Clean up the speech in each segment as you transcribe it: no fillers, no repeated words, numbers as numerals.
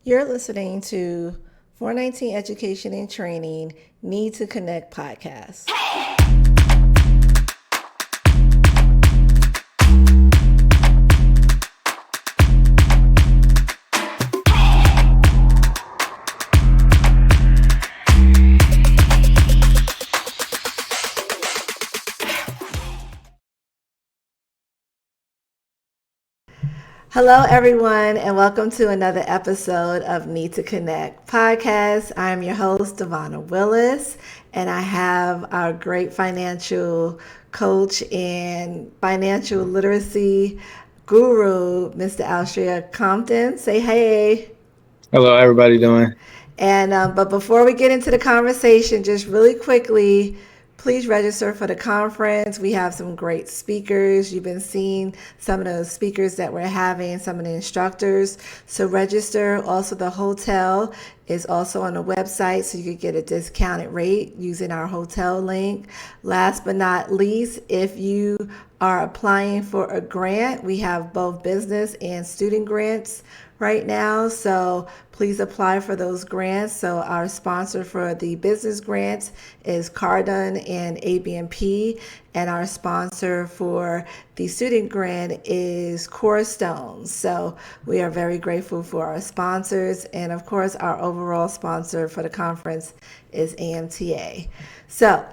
You're listening to 419 Education and Training Need to Connect podcast. Hello, everyone, and welcome to another episode of Need to Connect podcast. I'm your host, Devonna Willis, and I have our great financial coach and financial literacy guru, Mr. Alstria Compton. Say hey. Hello, everybody doing? But before we get into the conversation, just really quickly, please register for the conference. We have some great speakers. You've been seeing some of the speakers that we're having, some of the instructors. So register. Also, the hotel is also on the website, so you could get a discounted rate using our hotel link. Last but not least, if you are applying for a grant, we have both business and student grants right now, so please apply for those grants. So our sponsor for the business grants is Cardone and ABNP, and our sponsor for the student grant is Cornerstone. So we are very grateful for our sponsors, and of course our overall sponsor for the conference is AMTA. So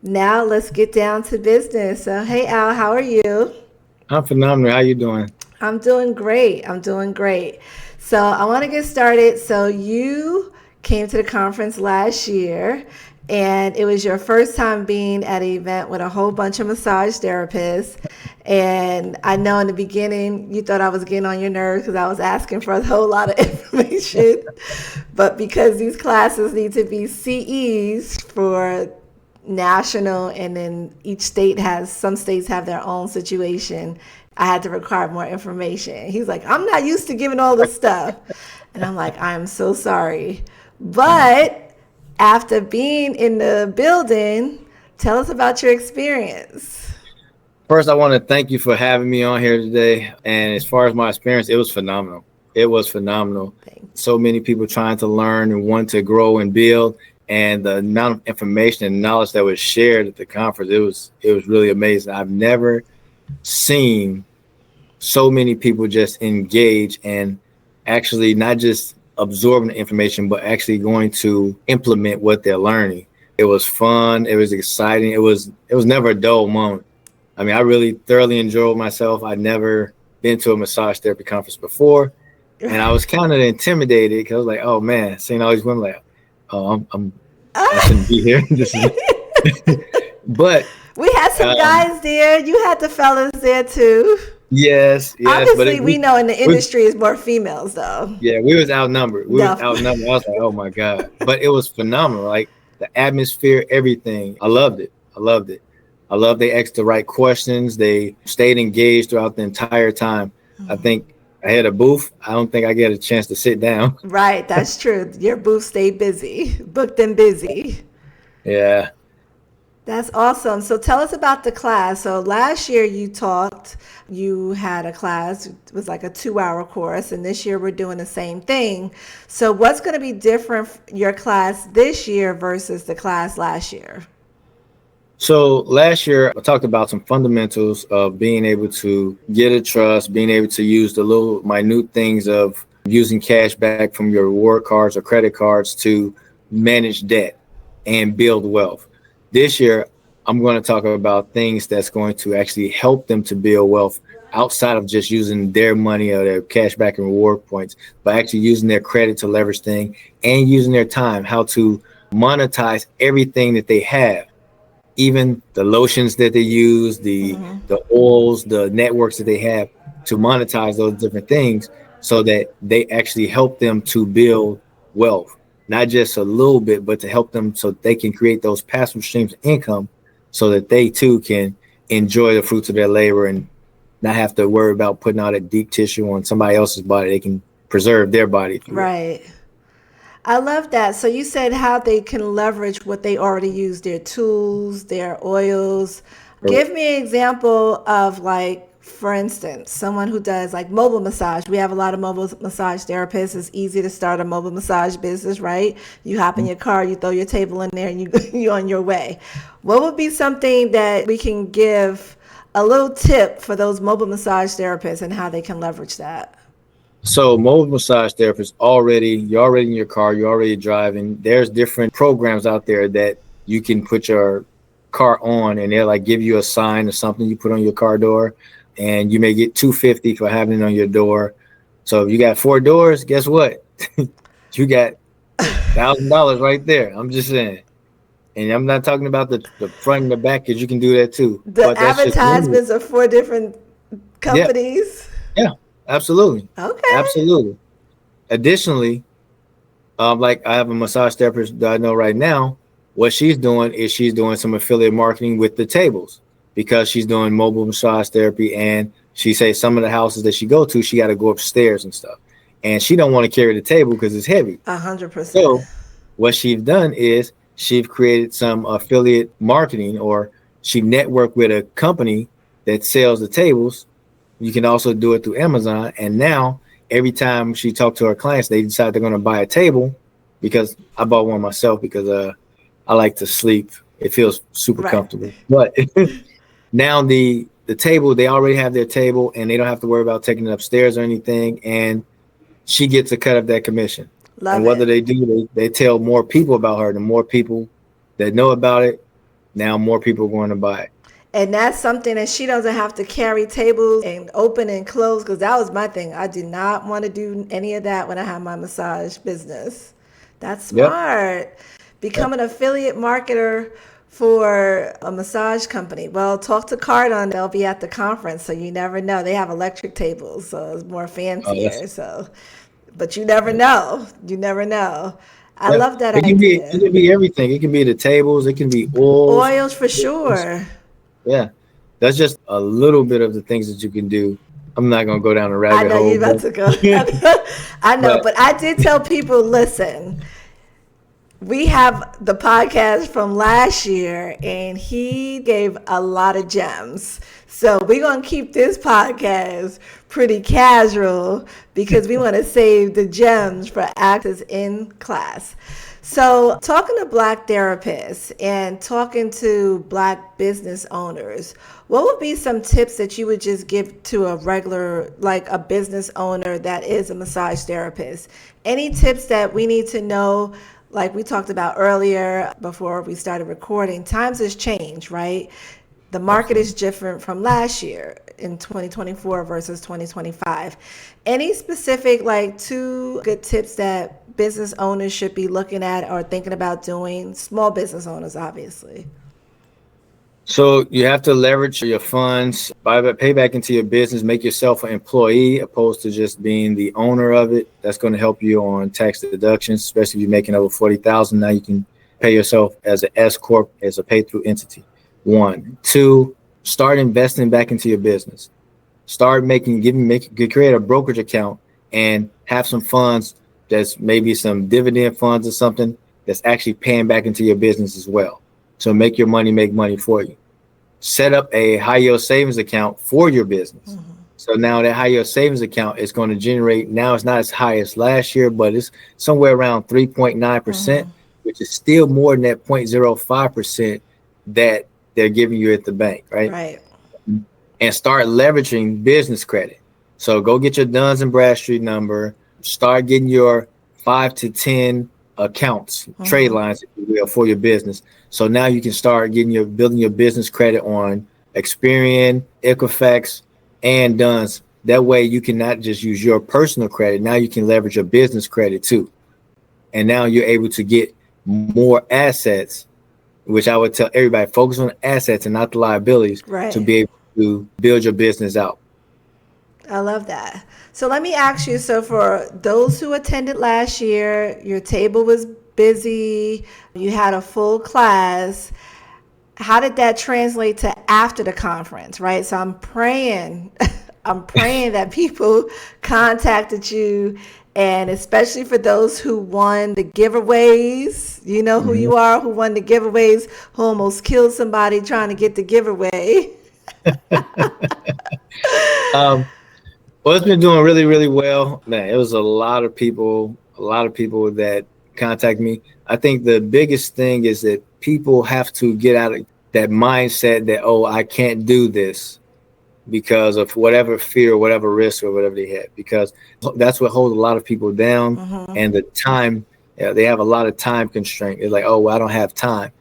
now let's get down to business. So hey Al, how are you? I'm phenomenal. How you doing? I'm doing great. I'm doing great. So I want to get started. So you came to the conference last year, and it was your first time being at an event with a whole bunch of massage therapists. And I know in the beginning you thought I was getting on your nerves because I was asking for a whole lot of information. But because these classes need to be CEs for national, and then each state has, some states have their own situation, I had to require more information. He's like, I'm not used to giving all this stuff. And I'm like, I'm so sorry. But after being in the building, tell us about your experience. First, I want to thank you for having me on here today. And as far as my experience, it was phenomenal. It was phenomenal. So many people trying to learn and want to grow and build. And the amount of information and knowledge that was shared at the conference, it was really amazing. I've never seen so many people just engage and actually not just absorbing the information, but actually going to implement what they're learning. It was fun. It was exciting. It was never a dull moment. I mean, I really thoroughly enjoyed myself. I'd never been to a massage therapy conference before, and I was kind of intimidated because I was like, "Oh man," seeing all these women, like, "Oh, I shouldn't be here." But we had some guys there. You had the fellas there too. Yes. Obviously, we know in the industry is more females, though. Yeah, we was outnumbered. I was like, oh my God. But it was phenomenal. Like the atmosphere, everything. I loved it. I love they asked the right questions. They stayed engaged throughout the entire time. I think I had a booth. I don't think I get a chance to sit down. Right, that's true. Your booth stayed busy, booked and busy. Yeah. That's awesome. So tell us about the class. So last year you had a class, it was like a 2-hour course, and this year we're doing the same thing. So what's going to be different, your class this year versus the class last year? So last year I talked about some fundamentals of being able to get a trust, being able to use the little minute things of using cash back from your reward cards or credit cards to manage debt and build wealth. This year, I'm going to talk about things that's going to actually help them to build wealth outside of just using their money or their cash back and reward points, but actually using their credit to leverage things and using their time, how to monetize everything that they have, even the lotions that they use, the oils, the networks that they have, to monetize those different things so that they actually help them to build wealth. Not just a little bit, but to help them so they can create those passive streams of income so that they too can enjoy the fruits of their labor and not have to worry about putting all that deep tissue on somebody else's body. They can preserve their body. Right. I love that. So you said how they can leverage what they already use, their tools, their oils. Give me an example of like For instance, someone who does like mobile massage. We have a lot of mobile massage therapists. It's easy to start a mobile massage business, right? You hop in your car, you throw your table in there, and you're on your way. What would be something that we can give a little tip for those mobile massage therapists and how they can leverage that? So mobile massage therapist you're already in your car, you're already driving. There's different programs out there that you can put your car on and they'll like give you a sign or something you put on your car door and you may get 250 for having it on your door. So if you got 4 doors, guess what? You got $1,000 right there. I'm just saying. And I'm not talking about the front and the back because you can do that too. The But that's just limited. advertisements are for different Yeah, companies. yeah, absolutely. Okay. Absolutely. Additionally, like I have a massage therapist that I know right now. What she's doing is she's doing some affiliate marketing with the tables because she's doing mobile massage therapy, and she says some of the houses that she go to, she got to go upstairs and stuff, and she don't want to carry the table because it's heavy. 100%. So what she's done is she's created some affiliate marketing, or she networked with a company that sells the tables. You can also do it through Amazon. And now every time she talked to her clients, they decide they're going to buy a table because I bought one myself because I like to sleep. It feels super Right. comfortable. But now the table, they already have their table and they don't have to worry about taking it upstairs or anything. And she gets a cut of that commission. And Love what do? it. They tell more people about her. The more people that know about it, now more people are going to buy it. And that's something that she doesn't have to carry tables and open and close, because that was my thing. I did not want to do any of that when I had my massage business. That's Yep. smart. Become Yep. an affiliate marketer for a massage company. Well, talk to Cardon. They'll be at the conference, so you never know. They have electric tables, so it's more That's fancier. So, but you never know. You never know. I yeah. love that idea. It can be everything. It can be the tables. It can be oils. Oils for sure. Yeah, that's just a little bit of the things that you can do. I'm not gonna go down a I rabbit know hole, you're about to go. I know, but but I did tell people, listen, we have the podcast from last year, and he gave a lot of gems. So we're going to keep this podcast pretty casual because we want to save the gems for actors in class. So, talking to Black therapists and talking to Black business owners, what would be some tips that you would just give to a regular, like a business owner that is a massage therapist? Any tips that we need to know? Like we talked about earlier before we started recording, times has changed, right? The market is absolutely. different from last year in 2024 versus 2025. Any specific, like, two good tips that business owners should be looking at or thinking about doing? Small business owners, obviously. So you have to leverage your funds, pay back into your business, make yourself an employee opposed to just being the owner of it. That's going to help you on tax deductions, especially if you're making over 40,000. Now you can pay yourself as an S corp, as a pay through entity. One, two, start investing back into your business. Start create a brokerage account and have some funds that's maybe some dividend funds or something that's actually paying back into your business as well. So make your money make money for you. Set up a high yield savings account for your business. So now that high yield savings account is going to generate, now it's not as high as last year, but it's somewhere around 3.9%, which is still more than that 0.05% that they're giving you at the bank, right? Right. And start leveraging business credit. So go get your Duns and Bradstreet number, start getting your 5 to 10 accounts, trade lines, if you will, for your business. So now you can start building your business credit on Experian, Equifax, and Duns. That way you can not just use your personal credit. Now you can leverage your business credit too. And now you're able to get more assets, which I would tell everybody, focus on assets and not the liabilities to Right. be able to build your business out. I love that. So let me ask you, so for those who attended last year, your table was busy, you had a full class. How did that translate to after the conference, right? So I'm praying, I'm praying that people contacted you, and especially for those who won the giveaways, you know who Mhm. you are, who won the giveaways, who almost killed somebody trying to get the giveaway. Um, well, it's been doing really, really well. Man, it was a lot of people that contact me. I think the biggest thing is that people have to get out of that mindset that, oh, I can't do this because of whatever fear, whatever risk, or whatever they had, because that's what holds a lot of people down. Mm-hmm. And the time, they have a lot of time constraint. It's like, oh, well, I don't have time.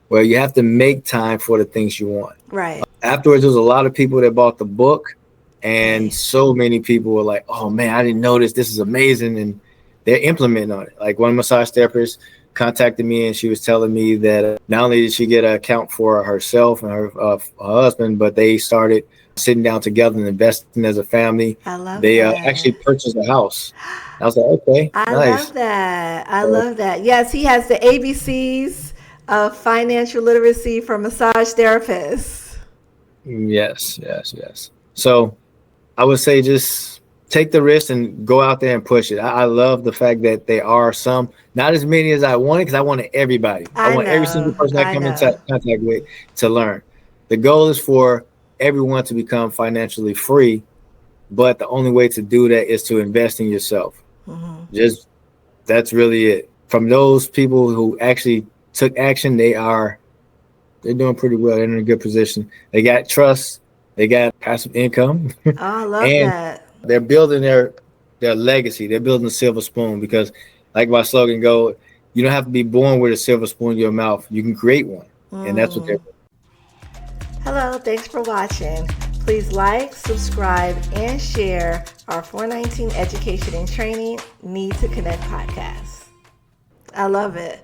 Well, you have to make time for the things you want. Right. Afterwards, there's a lot of people that bought the book, and Right. so many people were like, oh man, I didn't know this. This is amazing. And they're implementing on it. Like one massage therapist contacted me, and she was telling me that not only did she get an account for herself and her husband, but they started sitting down together and investing as a family. I love They actually that. purchased a house. I was like, okay, I love nice. that. I So, love that. Yes, he has the ABCs of financial literacy for massage therapists. yes, yes, yes. So I would say just take the risk and go out there and push it. I love the fact that there are some, not as many as I wanted, because I wanted everybody. I I want every single know. person I I come in know. contact with to learn. The goal is for everyone to become financially free, but the only way to do that is to invest in yourself. Hmm. Just that's really it. From those people who actually took action, they're doing pretty well. They're in a good position. They got trust, they got passive income, Oh, I love and that. they're building their legacy. They're building a silver spoon because, like my slogan go, you don't have to be born with a silver spoon in your mouth. You can create one, and that's what they're. Mm. Hello, thanks for watching. Please like, subscribe, and share our 419 Education and Training Need to Connect podcast. I love it.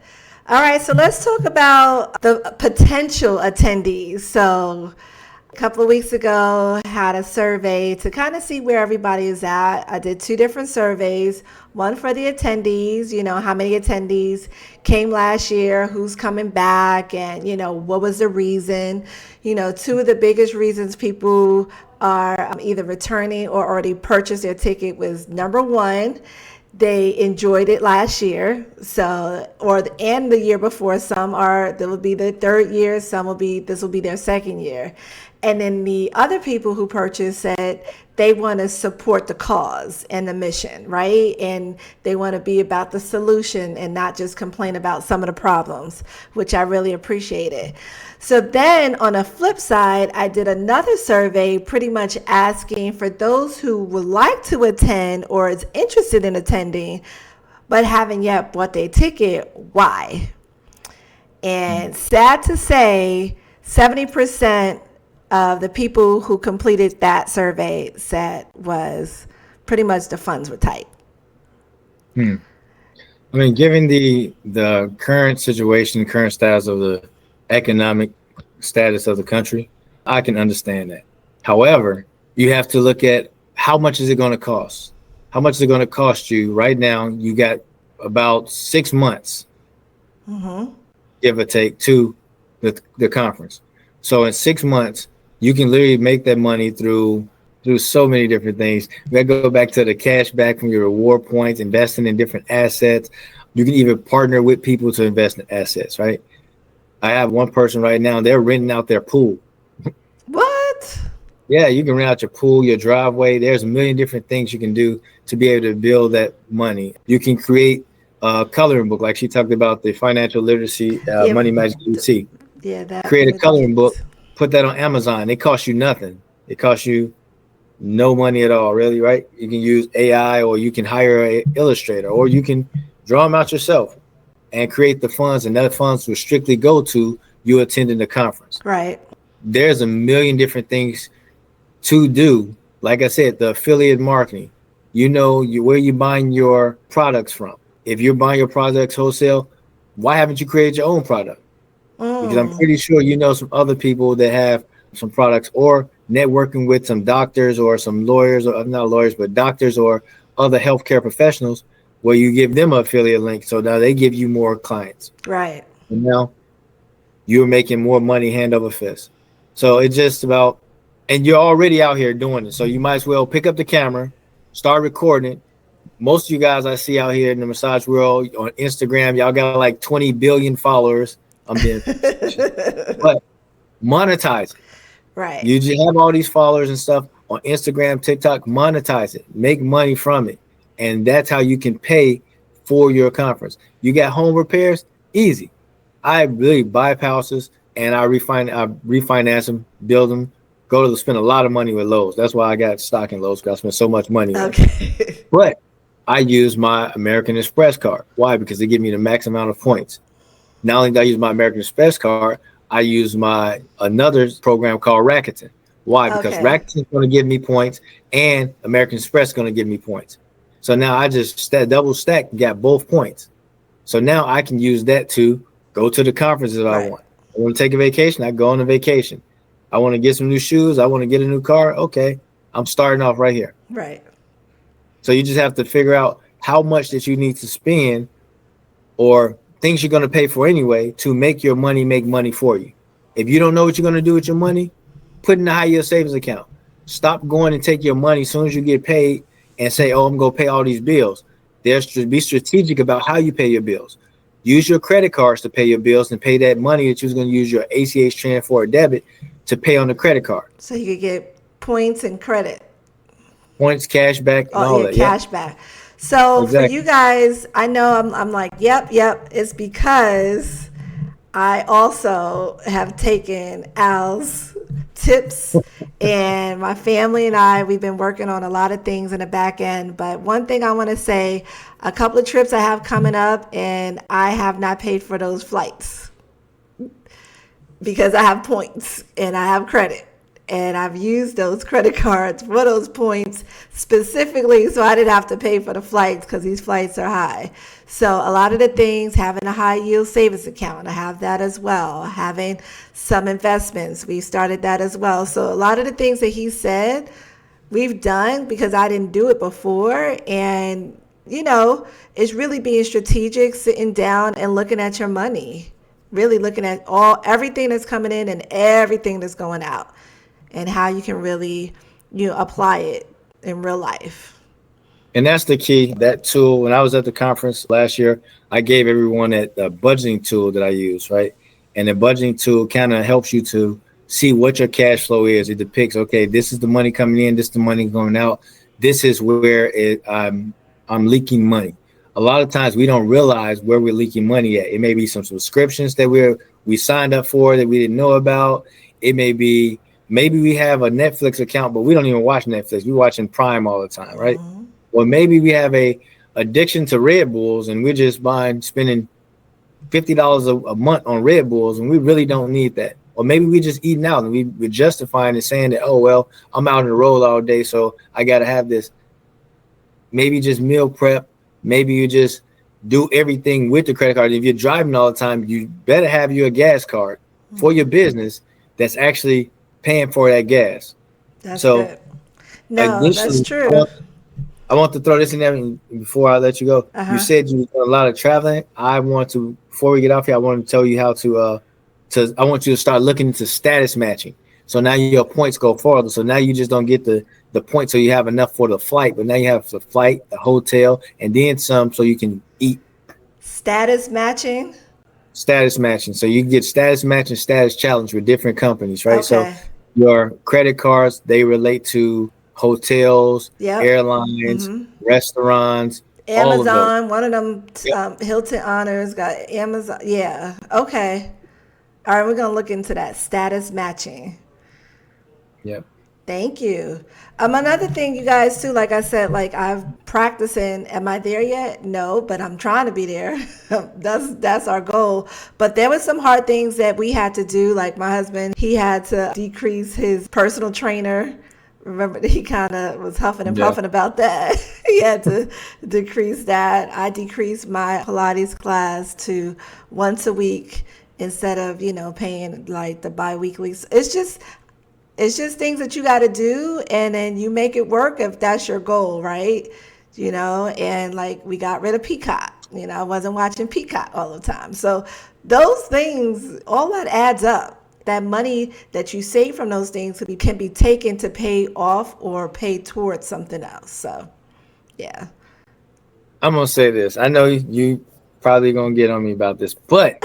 All right, so let's talk about the potential attendees. So, a couple of weeks ago, had a survey to kind of see where everybody is at. I did two different surveys, one for the attendees, how many attendees came last year, who's coming back, and, what was the reason. Two of the biggest reasons people are either returning or already purchased their ticket was number one, they enjoyed it last year, and the year before. Some are, that will be the third year, some will be, this will be their second year. And then the other people who purchased said they want to support the cause and the mission, right? And they want to be about the solution and not just complain about some of the problems, which I really appreciated. So then on a flip side, I did another survey pretty much asking for those who would like to attend or is interested in attending, but haven't yet bought their ticket, why? And sad to say, 70% of the people who completed that survey said was pretty much the funds were tight. Hmm. I mean, given the current situation, current status of the economic status of the country, I can understand that. However, you have to look at how much is it going to cost? How much is it going to cost you right now? You got about 6 months, Mm-hmm. give or take, to the conference. So in 6 months, you can literally make that money through so many different things. We go back to the cash back from your reward points, investing in different assets. You can even partner with people to invest in assets, right? I have one person right now, they're renting out their pool. What? Yeah, you can rent out your pool, your driveway. There's a million different things you can do to be able to build that money. You can create a coloring book, like she talked about the financial literacy, Yeah, Money Magic UT. yeah, that Create a with the coloring book, kids. put that on Amazon. It costs you nothing. It costs you no money at all, really, right? You can use AI, or you can hire an illustrator, or you can draw them out yourself and create the funds, and that funds will strictly go to you attending the conference. Right. There's a million different things to do. Like I said, the affiliate marketing, where you buying your products from. If you're buying your products wholesale, why haven't you created your own product? Because I'm Mm. pretty sure you know some other people that have some products, or networking with some doctors or some lawyers, or not lawyers, but doctors or other healthcare professionals, where you give them an affiliate link. So now they give you more clients. Right. And now you're making more money hand over fist. So it's just about, and you're already out here doing it. So you might as well pick up the camera, start recording it. Most of you guys I see out here in the massage world on Instagram, y'all got like 20 billion followers. I'm being facetious, but monetize it. Right. You just have all these followers and stuff on Instagram, TikTok, monetize it, make money from it. And that's how you can pay for your conference. You got home repairs, easy. I really buy houses and I refinance them, build them, go to spend a lot of money with Lowe's. That's why I got stock in Lowe's because I spend so much money with them. Okay. But I use my American Express card. Why? Because they give me the max amount of points. Not only do I use my American Express card, I use my another program called Rakuten. Why? Because Okay. Rakuten is going to give me points and American Express is going to give me points. So now I just double stack, got both points. So now I can use that to go to the conferences if I Right. want. I want to take a vacation, I go on a vacation. I want to get some new shoes, I want to get a new car. Okay, I'm starting off right here. Right. So you just have to figure out how much that you need to spend or things you're going to pay for anyway to make money for you. If you don't know what you're going to do with your money, put in a high yield savings account. Stop going and take your money as soon as you get paid and say, oh, I'm going to pay all these bills. Be strategic about how you pay your bills. Use your credit cards to pay your bills and pay that money that you're going to use your ACH transfer or debit to pay on the credit card. So you could get points and credit. Points, cash back, and Oh, all yeah, that. Yep, cash back. So for you exactly. guys, I know I'm like, yep, yep. It's because I also have taken Al's tips, and my family and we've been working on a lot of things in the back end. But one thing I want to say, a couple of trips I have coming up, and I have not paid for those flights because I have points and I have credit. And I've used those credit cards for those points specifically so I didn't have to pay for the flights because these flights are high. So a lot of the things, having a high yield savings account, I have that as well. Having some investments, we started that as well. So a lot of the things that he said, we've done because I didn't do it before. And, it's really being strategic, sitting down and looking at your money, really looking at everything that's coming in and everything that's going out and how you can really, apply it in real life. And that's the key. That tool. When I was at the conference last year, I gave everyone that budgeting tool that I use, right? And the budgeting tool kind of helps you to see what your cash flow is. It depicts, okay, this is the money coming in, this is the money going out. This is where I'm leaking money. A lot of times we don't realize where we're leaking money at. It may be some subscriptions that we signed up for that we didn't know about. It may be maybe we have a Netflix account, but we don't even watch Netflix. We're watching Prime all the time, right? Or maybe we have a addiction to Red Bulls and we're just spending $50 a month on Red Bulls and we really don't need that. Or maybe we're just eating out and we're justifying and saying that, oh, well, I'm out on the road all day, so I got to have this. Maybe just meal prep. Maybe you just do everything with the credit card. If you're driving all the time, you better have your gas card for your business that's actually paying for that gas. That's So good. No, that's initially, true. I want to throw this in there before I let you go. Uh You huh. said you did a lot of traveling. Before we get off here, I want to tell you how I want you to start looking into status matching. So now your points go farther. So now you just don't get the points so you have enough for the flight, but now you have the flight, the hotel, and then some so you can eat. Status matching. Status matching. So you can get status matching, status challenge with different companies, right? So Okay. your credit cards, they relate to hotels, Yep. airlines, restaurants, all of those. Amazon, one of them, Yep. Hilton Honors got Amazon. Yeah. Okay. All right. We're going to look into that status matching. Yep. Thank you. Another thing, you guys, too, like I said, like I'm practicing. Am I there yet? No, but I'm trying to be there. That's our goal. But there was some hard things that we had to do. Like my husband, he had to decrease his personal trainer. Remember, he kind of was huffing and Yeah. puffing about that. He had to decrease that. I decreased my Pilates class to once a week instead of paying like the biweekly. It's just things that you got to do, and then you make it work if that's your goal, right? And like we got rid of Peacock. I wasn't watching Peacock all the time. So those things, all that adds up. That money that you save from those things can be taken to pay off or pay towards something else. So, yeah. I'm gonna say this. I know you probably gonna get on me about this, but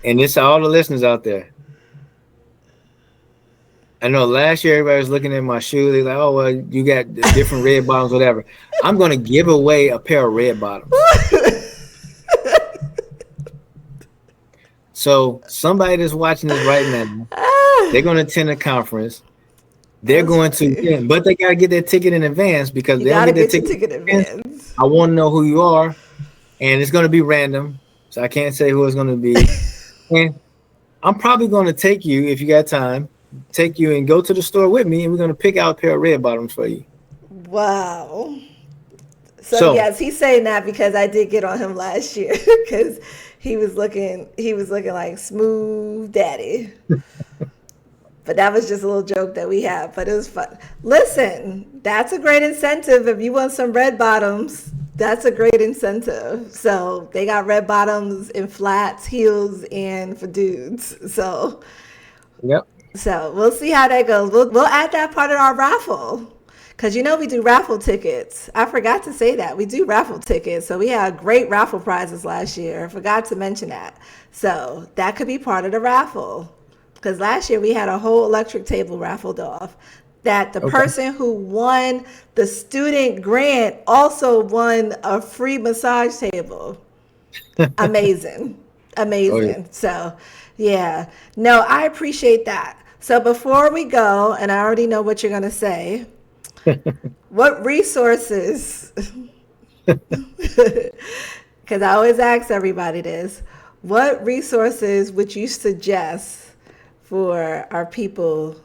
and it's all the listeners out there. I know last year everybody was looking at my shoe. They're like, "Oh, well, you got different red bottoms, whatever." I'm gonna give away a pair of red bottoms. So somebody that's watching this right now, they're gonna attend a conference. They're That's going to, funny. but they gotta get their ticket in advance because You they don't gotta get their get your ticket ticket in in advance. advance. I want to know who you are, and it's gonna be random, so I can't say who it's gonna be. And I'm probably gonna take you if you got time. Take you and go to the store with me, and we're gonna pick out a pair of red bottoms for you. Wow. So So, yes, he's saying that because I did get on him last year because he was looking like smooth daddy. But that was just a little joke that we had, but it was fun. Listen, that's a great incentive. If you want some red bottoms, that's a great incentive. So they got red bottoms in flats, heels, and for dudes. yep. So we'll see how that goes. We'll add that part of our raffle. Because you know we do raffle tickets. I forgot to say that. We do raffle tickets. So we had great raffle prizes last year. I forgot to mention that. So that could be part of the raffle. Because last year we had a whole electric table raffled off. That the Okay. person who won the student grant also won a free massage table. Amazing. Oh yeah. Amazing. So, yeah. No, I appreciate that. So, before we go, and I already know what you're going to say, what resources, because I always ask everybody this, what resources would you suggest for our people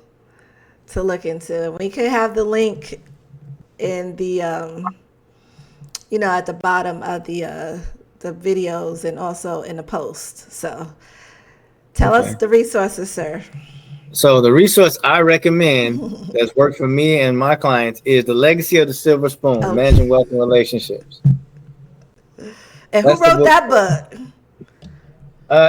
to look into? We could have the link in the, at the bottom of the videos and also in the post. So tell us Okay. the resources, sir. So the resource I recommend that's worked for me and my clients is The Legacy of the Silver Spoon: Okay. Managing Wealth and Relationships. And who That's the wrote book. that book?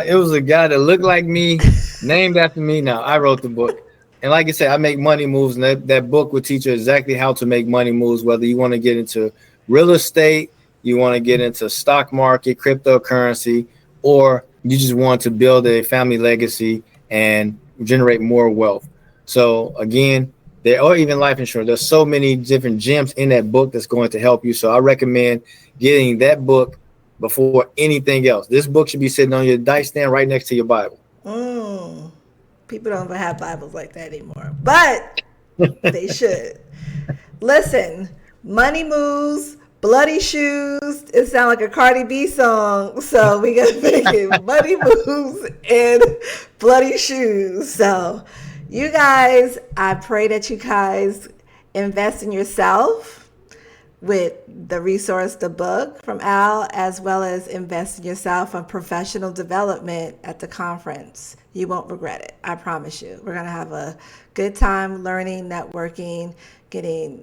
It was a guy that looked like me, named after me. Now I wrote the book, and like I said, I make money moves, and that book will teach you exactly how to make money moves. Whether you want to get into real estate, you want to get into stock market, cryptocurrency, or you just want to build a family legacy and generate more wealth. So again, there or even life insurance. There's so many different gems in that book that's going to help you. So I recommend getting that book before anything else. This book should be sitting on your nightstand right next to your Bible. Mm, people don't even have Bibles like that anymore, but they should. Listen, money moves, bloody shoes. It sounds like a Cardi B song. So we gotta make it money moves and bloody shoes. So you guys, I pray that you guys invest in yourself with the resource, the book from Al, as well as invest in yourself on professional development at the conference. You won't regret it. I promise you. We're going to have a good time learning, networking, getting,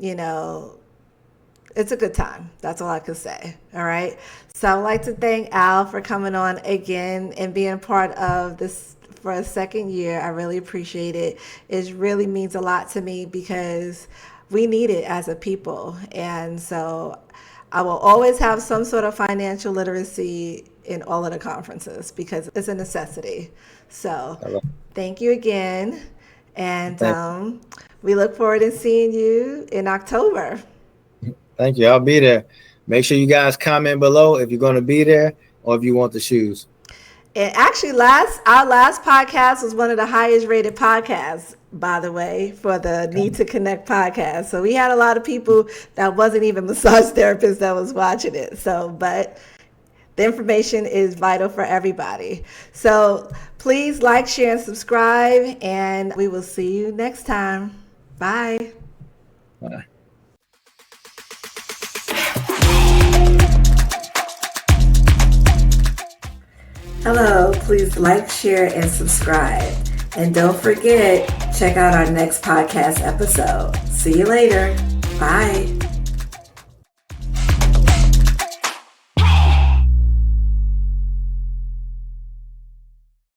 it's a good time. That's all I can say. All right. So I'd like to thank Al for coming on again and being part of this for a second year. I really appreciate it. It really means a lot to me because we need it as a people. And so I will always have some sort of financial literacy in all of the conferences because it's a necessity. So thank you again. And we look forward to seeing you in October. Thank you. I'll be there. Make sure you guys comment below if you're going to be there or if you want the shoes. And actually, our last podcast was one of the highest rated podcasts, by the way, for the Need to Connect podcast. So we had a lot of people that wasn't even massage therapists that was watching it. So, but the information is vital for everybody. So please like, share, and subscribe, and we will see you next time. Bye. Bye. Hello, please like, share, and subscribe. And don't forget, check out our next podcast episode. See you later. Bye.